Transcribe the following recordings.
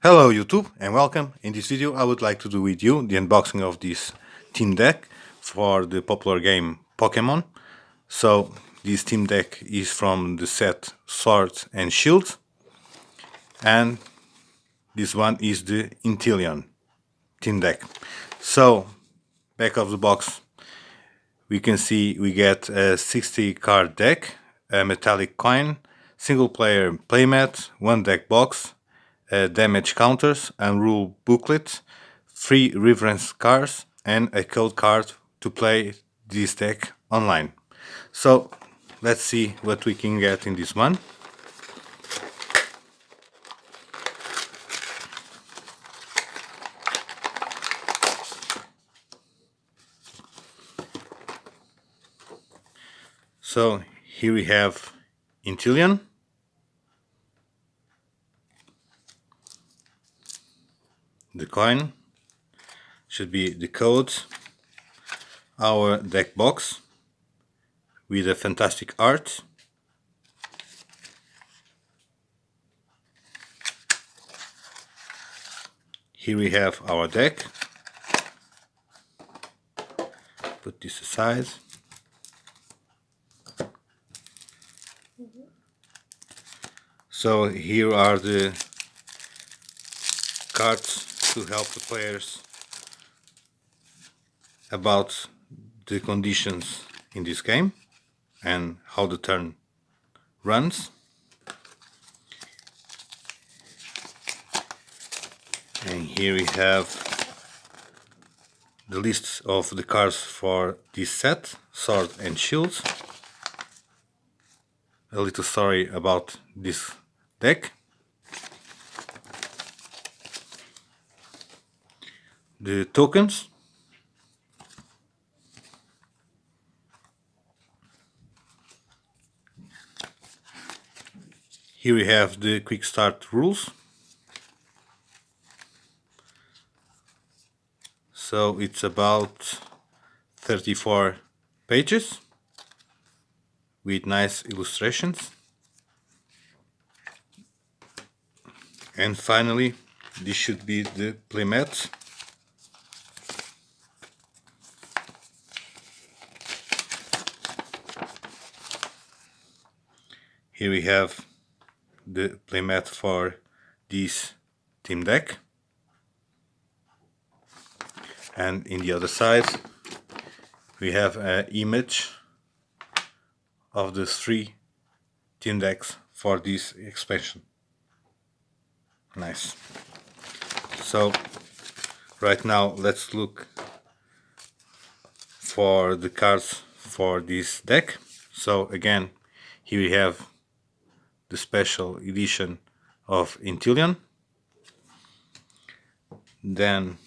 Hello YouTube and welcome. In this video I would like to do with you the unboxing of this team deck for the popular game Pokemon. So this team deck is from the set Sword and Shield, and this one is the Interion team deck. So back of the box we can see we get a 60 card deck, a metallic coin, single player playmat, one deck box, damage counters and rule booklet, 3 reference cards, and a code card to play this deck online. So let's see what we can get in this one. So here we have Interion, the coin, should be the code, our deck box with a fantastic art, here we have our deck, put this aside. So here are the cards to help the players about the conditions in this game and how the turn runs. And here we have the list of the cards for this set, Sword and Shield. A little story about this deck. The tokens. Here we have the quick start rules. So it's about 34 pages with nice illustrations. And finally, this should be the playmat. Here we have the playmat for this team deck. And in the other side we have an image of the 3 team decks for this expansion. Nice. So right now let's look for the cards for this deck. So again, here we have the special edition of Interion, then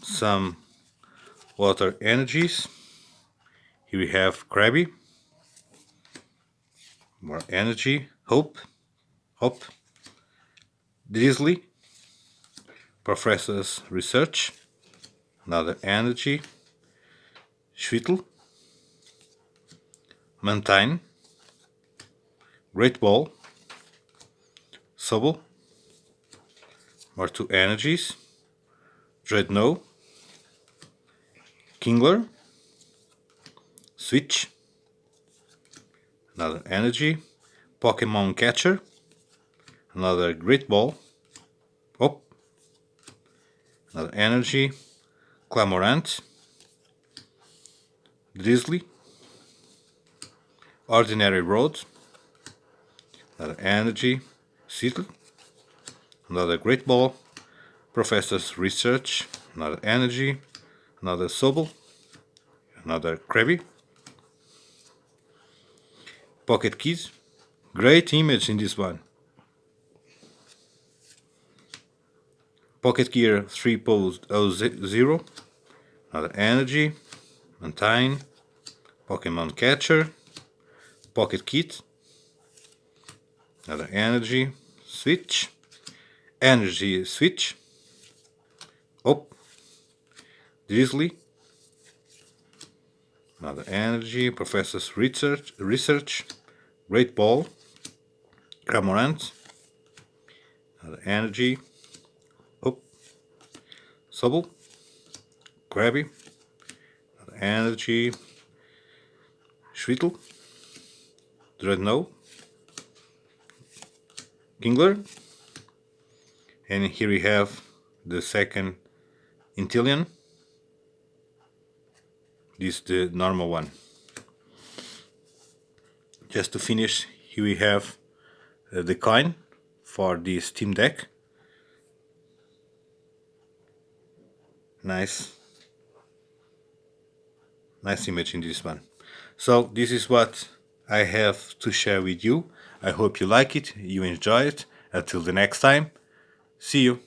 some water energies. Here we have Krabby, more energy, Hope, Drizzly, Professor's Research, another energy, Schwittel, Mountain, Great Ball, Sobble, more 2 energies, Dreadnought, Kingler, Switch, another energy, Pokemon Catcher, another Great Ball, another energy, Clamorant, Drizzly, Ordinary Road, another energy, Seattle, another Great Ball, Professor's Research, another energy, another Sobble, another Krabby, Pocket Keys, great image in this one, Pocket Gear 3.0, another energy, Mountain, Pokemon Catcher, Pocket Kit, another energy, Switch, energy Switch, Drizzly, another energy, Professor's Research, Great Ball, Cramorant, another energy, Sobble, Krabby, Energy, Schwittel, Dreadnought, Kingler, and here we have the second Interion. This is the normal one. Just to finish, here we have the coin for this team deck. Nice image in this one. So this is what I have to share with you. I hope you like it, you enjoy it. Until the next time, see you.